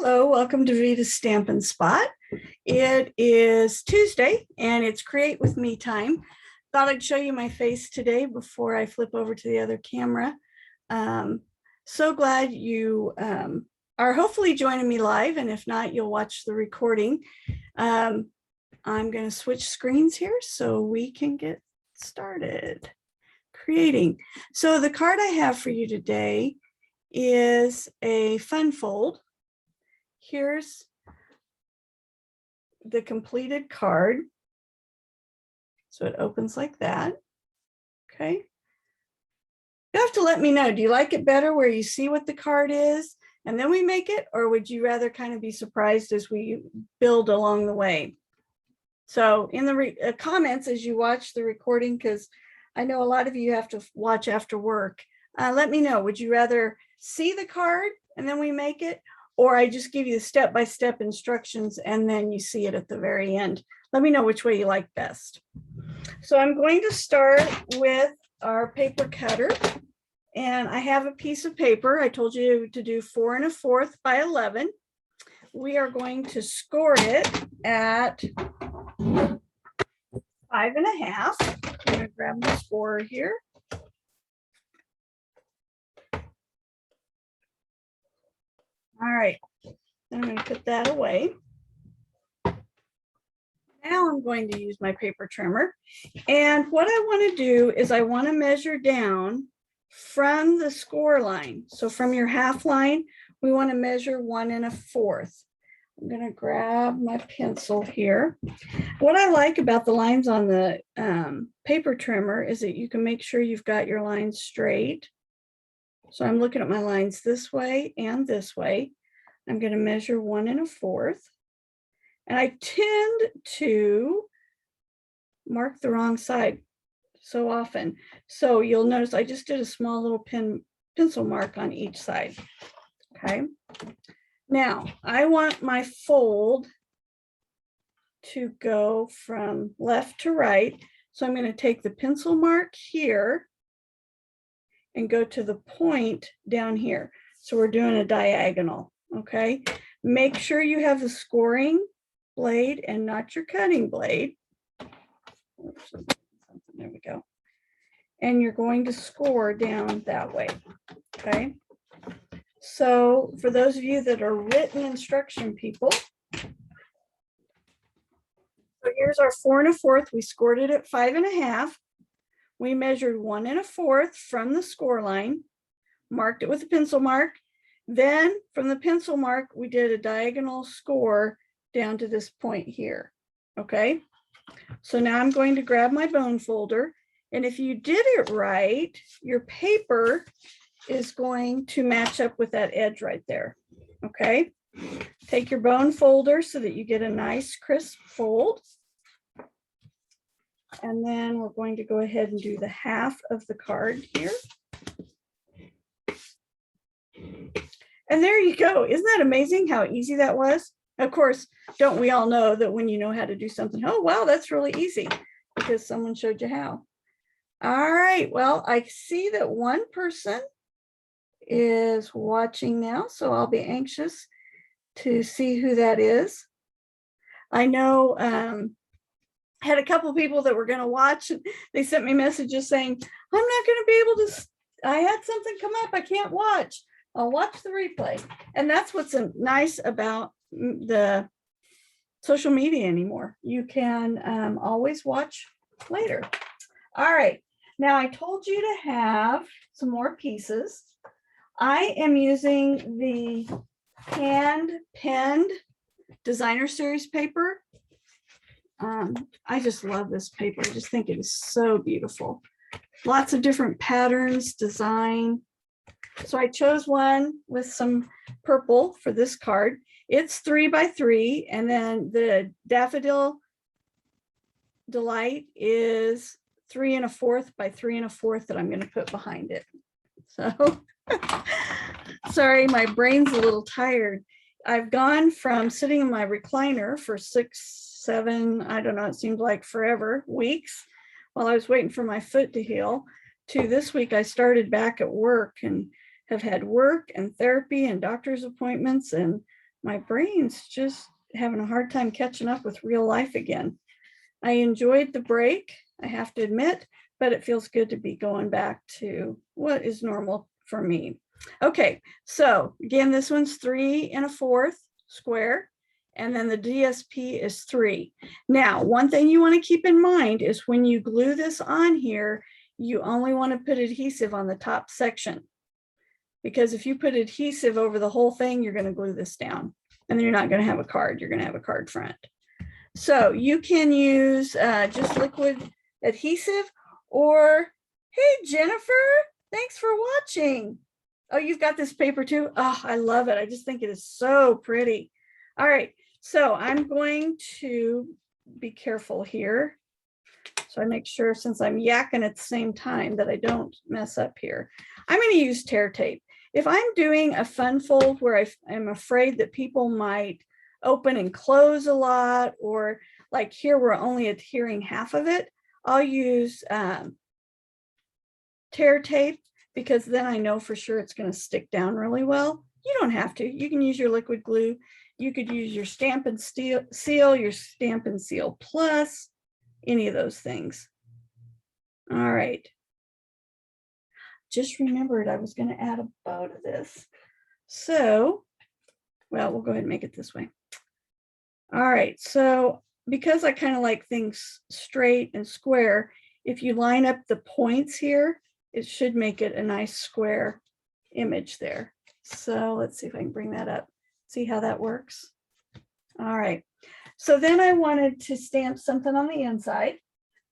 Hello, welcome to Rita's Stampin' Spot. It is Tuesday and it's Create With Me time. Thought I'd show you my face today before I flip over to the other camera. So glad you are hopefully joining me live, and if not, you'll watch the recording. I'm going to switch screens here so we can get started creating. So the card I have for you today is a fun fold. Here's the completed card. So it opens like that. Okay. You have to let me know, do you like it better where you see what the card is and then we make it, or would you rather kind of be surprised as we build along the way? So in the comments as you watch the recording, because I know a lot of you have to watch after work, let me know, would you rather see the card and then we make it, or I just give you the step-by-step instructions and then you see it at the very end? Let me know which way you like best. So I'm going to start with our paper cutter, and I have a piece of paper. I told you to do 4 1/4 by 11. We are going to score it at 5 1/2. I'm going to grab the scorer here. All right, I'm going to put that away. Now I'm going to use my paper trimmer. And what I want to do is I want to measure down from the score line. So from your half line, we want to measure 1 1/4. I'm going to grab my pencil here. What I like about the lines on the paper trimmer is that you can make sure you've got your lines straight. So I'm looking at my lines this way and this way. I'm going to measure 1 1/4. And I tend to mark the wrong side so often. So you'll notice I just did a small little pencil mark on each side. Okay. Now I want my fold to go from left to right. So I'm going to take the pencil mark here and go to the point down here. So we're doing a diagonal. Okay. Make sure you have the scoring blade and not your cutting blade. There we go. And you're going to score down that way. Okay. So for those of you that are written instruction people, so here's our 4 1/4. We scored it at 5 1/2. We measured 1 1/4 from the score line, marked it with a pencil mark. Then from the pencil mark, we did a diagonal score down to this point here. Okay. So now I'm going to grab my bone folder. And if you did it right, your paper is going to match up with that edge right there. Okay. Take your bone folder so that you get a nice crisp fold. And then we're going to go ahead and do the half of the card here. And there you go. Isn't that amazing how easy that was? Of course, don't we all know that when you know how to do something, oh, wow, that's really easy because someone showed you how. All right. Well, I see that one person is watching now, so I'll be anxious to see who that is. I know I had a couple of people that were going to watch. They sent me messages saying, I'm not going to be able to, I had something come up, I can't watch. I'll watch the replay. And that's what's nice about the social media anymore. You can always watch later. All right. Now I told you to have some more pieces. I am using the hand penned designer series paper. I just love this paper. I just think it is so beautiful. Lots of different patterns, design. So I chose one with some purple for this card. It's 3 by 3, and then the Daffodil Delight is 3 1/4 by 3 1/4 that I'm going to put behind it. So sorry, my brain's a little tired. I've gone from sitting in my recliner for 6, 7, I don't know, it seems like forever, weeks, while I was waiting for my foot to heal, to this week I started back at work and have had work and therapy and doctor's appointments and my brain's just having a hard time catching up with real life again. I enjoyed the break, I have to admit, but it feels good to be going back to what is normal for me. Okay, so again, this one's 3 1/4 square, and then the DSP is 3. Now, one thing you want to keep in mind is when you glue this on here, you only want to put adhesive on the top section, because if you put adhesive over the whole thing, you're going to glue this down, and then you're not going to have a card. You're going to have a card front. So you can use just liquid adhesive, or, hey, Jennifer, thanks for watching. Oh, you've got this paper too? Oh, I love it. I just think it is so pretty. All right, so I'm going to be careful here. So I make sure, since I'm yakking at the same time, that I don't mess up here. I'm going to use tear tape. If I'm doing a fun fold where I'm afraid that people might open and close a lot, or like here, we're only adhering half of it, I'll use tear tape, because then I know for sure it's going to stick down really well. You don't have to. You can use your liquid glue. You could use your Stampin' Seal, your Stampin' Seal Plus, any of those things. All right. Just remembered I was going to add a bow to this. So, well, we'll go ahead and make it this way. All right. So because I kind of like things straight and square, if you line up the points here, it should make it a nice square image there. So let's see if I can bring that up. See how that works. All right. So then I wanted to stamp something on the inside.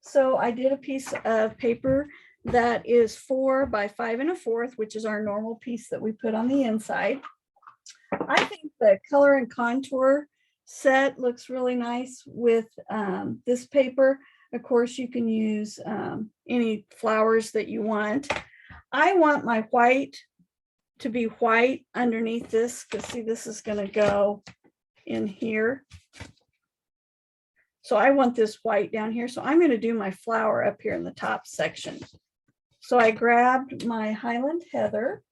So I did a piece of paper that is 4 by 5 1/4, which is our normal piece that we put on the inside. I think the color and contour set looks really nice with this paper. Of course, you can use any flowers that you want. I want my white to be white underneath this, because see, this is going to go in here. So I want this white down here. So I'm going to do my flower up here in the top section. So I grabbed my Highland Heather.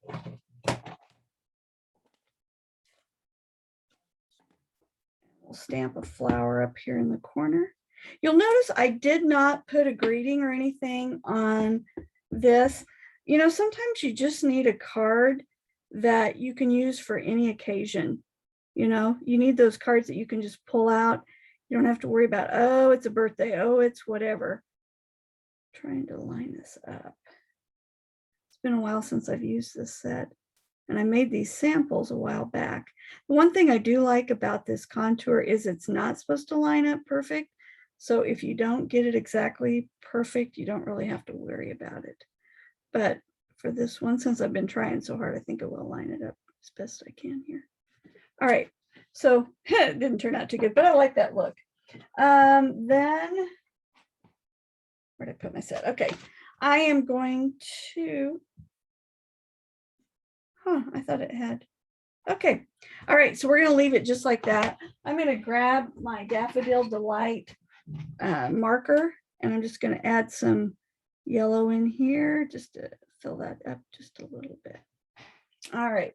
We'll stamp a flower up here in the corner. You'll notice I did not put a greeting or anything on this. You know, sometimes you just need a card that you can use for any occasion. You know, you need those cards that you can just pull out. You don't have to worry about, oh, it's a birthday, oh, it's whatever. I'm trying to line this up. It's been a while since I've used this set, and I made these samples a while back. The one thing I do like about this contour is it's not supposed to line up perfect. So if you don't get it exactly perfect, you don't really have to worry about it. But for this one, since I've been trying so hard, I think I will line it up as best I can here. All right, so it didn't turn out too good, but I like that look. Then, where did I put my set? Okay, I am going to, I thought it had, okay. All right, so we're going to leave it just like that. I'm going to grab my Daffodil Delight marker, and I'm just going to add some yellow in here just to fill that up just a little bit. All right.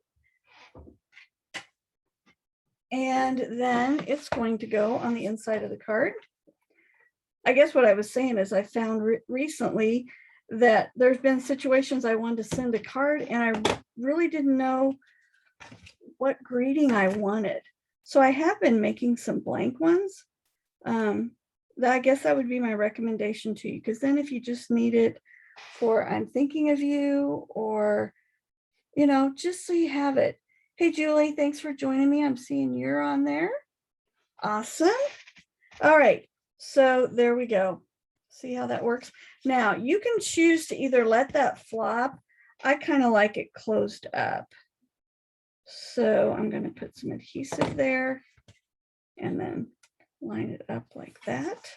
And then it's going to go on the inside of the card. I guess what I was saying is I found recently that there's been situations I wanted to send a card and I really didn't know what greeting I wanted. So I have been making some blank ones. I guess that would be my recommendation to you, because then if you just need it for I'm thinking of you, or, you know, just so you have it. Hey, Julie, thanks for joining me. I'm seeing you're on there. Awesome. All right. So there we go. See how that works? Now you can choose to either let that flop. I kind of like it closed up. So I'm going to put some adhesive there and then line it up like that.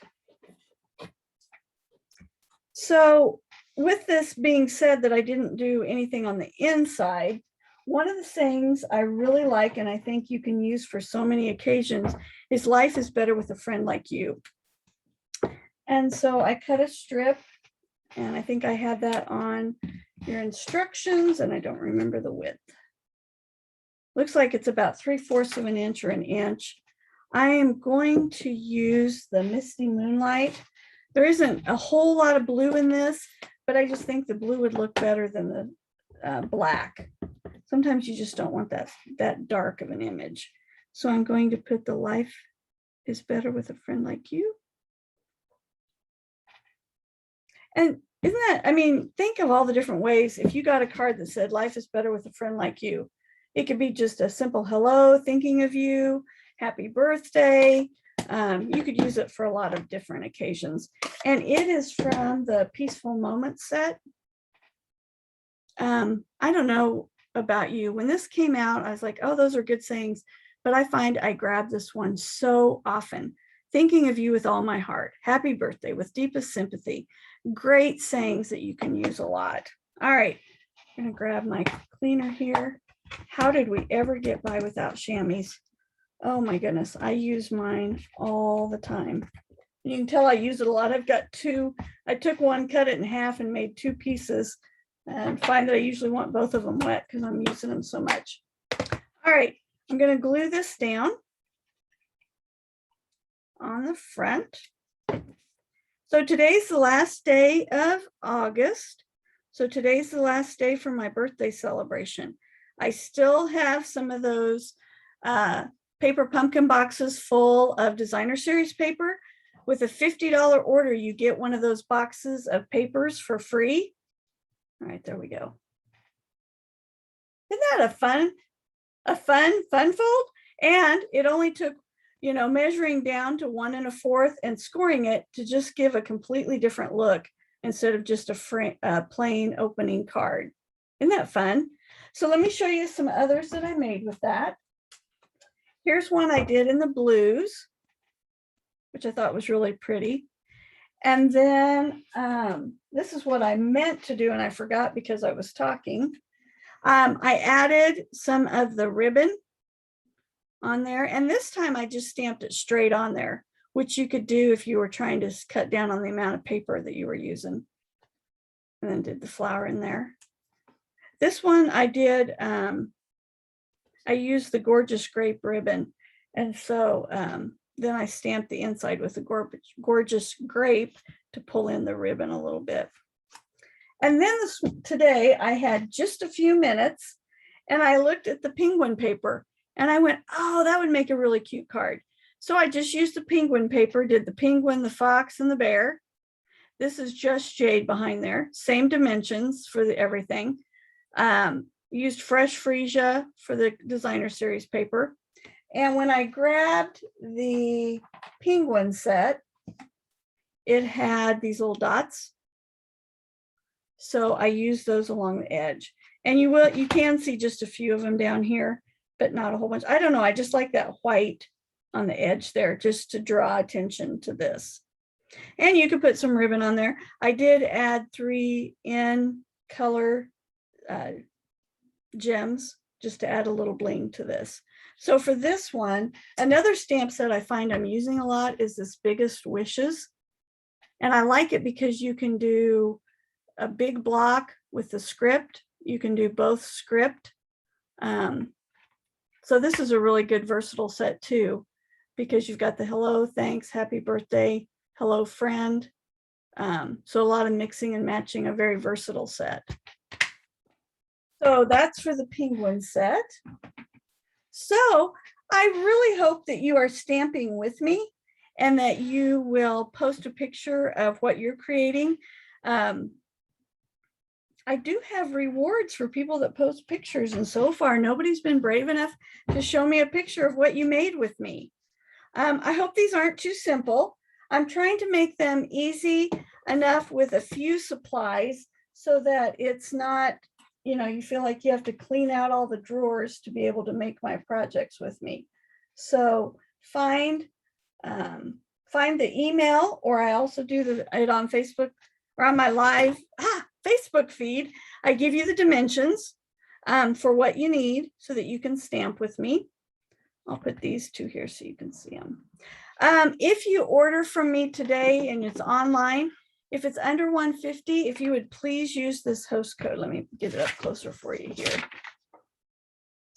So with this being said that I didn't do anything on the inside, one of the things I really like, and I think you can use for so many occasions, is life is better with a friend like you. And so I cut a strip, and I think I had that on your instructions, and I don't remember the width. Looks like it's about 3/4 of an inch or an inch. I am going to use the Misty Moonlight. There isn't a whole lot of blue in this, but I just think the blue would look better than the black. Sometimes you just don't want that dark of an image. So I'm going to put the Life is Better with a Friend Like You. And isn't that, I mean, think of all the different ways. If you got a card that said life is better with a friend like you, it could be just a simple hello, thinking of you, happy birthday. You could use it for a lot of different occasions. And it is from the Peaceful Moments set. I don't know about you. When this came out, I was like, oh, those are good sayings. But I find I grab this one so often. Thinking of you with all my heart. Happy birthday with deepest sympathy. Great sayings that you can use a lot. All right, I'm gonna grab my cleaner here. How did we ever get by without chamois? Oh my goodness, I use mine all the time. You can tell I use it a lot. I've got two. I took one, cut it in half, and made 2 pieces, and find that I usually want both of them wet because I'm using them so much. All right, I'm gonna glue this down on the front. So today's the last day of August. So today's the last day for my birthday celebration. I still have some of those paper pumpkin boxes full of designer series paper. With a $50 order, you get one of those boxes of papers for free. All right, there we go. Isn't that a fun fold? And it only took, you know, measuring down to 1 1/4 and scoring it to just give a completely different look instead of just a plain opening card. Isn't that fun? So let me show you some others that I made with that. Here's one I did in the blues, which I thought was really pretty. And then this is what I meant to do, and I forgot because I was talking. I added some of the ribbon on there, and this time I just stamped it straight on there, which you could do if you were trying to cut down on the amount of paper that you were using, and then did the flower in there. This one I did, I used the Gorgeous Grape ribbon, and so then I stamped the inside with the Gorgeous Grape to pull in the ribbon a little bit. And then today I had just a few minutes, and I looked at the penguin paper, and I went, oh, that would make a really cute card. So I just used the penguin paper, did the penguin, the fox, and the bear. This is just jade behind there. Same dimensions for everything. Used fresh freesia for the designer series paper. And when I grabbed the penguin set, it had these little dots. So I used those along the edge. And you can see just a few of them down here, but not a whole bunch. I don't know. I just like that white on the edge there just to draw attention to this. And you could put some ribbon on there. I did add 3 in color gems just to add a little bling to this. So for this one, another stamp set I find I'm using a lot is this Biggest Wishes. And I like it because you can do a big block with the script. You can do both script. So this is a really good versatile set too, because you've got the hello, thanks, happy birthday, hello friend. So a lot of mixing and matching, a very versatile set. So that's for the penguin set. So I really hope that you are stamping with me and that you will post a picture of what you're creating. I do have rewards for people that post pictures, and so far nobody's been brave enough to show me a picture of what you made with me. I hope these aren't too simple. I'm trying to make them easy enough with a few supplies so that it's not, you know, you feel like you have to clean out all the drawers to be able to make my projects with me. So find the email, or I also do it on Facebook or on my live Facebook feed. I give you the dimensions for what you need so that you can stamp with me. I'll put these 2 here so you can see them. If you order from me today and it's online, if it's under $150, if you would please use this host code. Let me get it up closer for you here.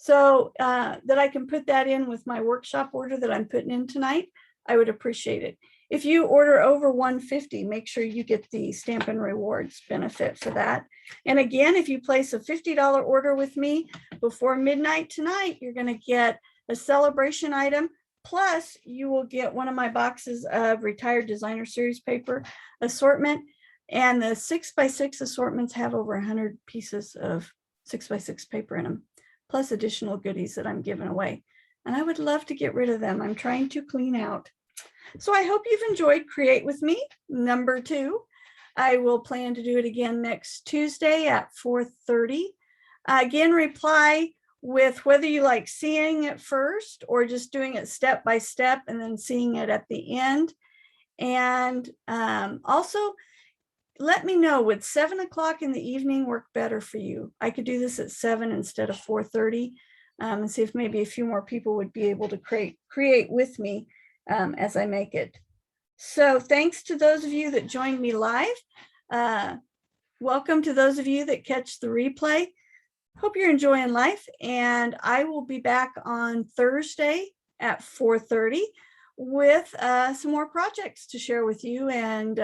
So that I can put that in with my workshop order that I'm putting in tonight, I would appreciate it. If you order over 150, make sure you get the Stampin' Rewards benefit for that. And again, if you place a $50 order with me before midnight tonight, you're going to get a celebration item. Plus, you will get one of my boxes of Retired Designer Series paper assortment. And the 6x6 assortments have over 100 pieces of 6x6 paper in them, plus additional goodies that I'm giving away. And I would love to get rid of them. I'm trying to clean out. So I hope you've enjoyed Create With Me, number 2. I will plan to do it again next Tuesday at 4:30. Again, reply with whether you like seeing it first or just doing it step by step and then seeing it at the end. And also, let me know, would 7 o'clock in the evening work better for you? I could do this at 7 instead of 4:30 and see if maybe a few more people would be able to create with me as I make it. So thanks to those of you that joined me live. Welcome to those of you that catch the replay. Hope you're enjoying life, and I will be back on Thursday at 4:30 with some more projects to share with you, and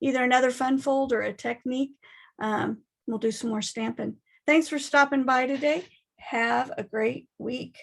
either another fun fold or a technique. We'll do some more stamping. Thanks for stopping by today. Have a great week.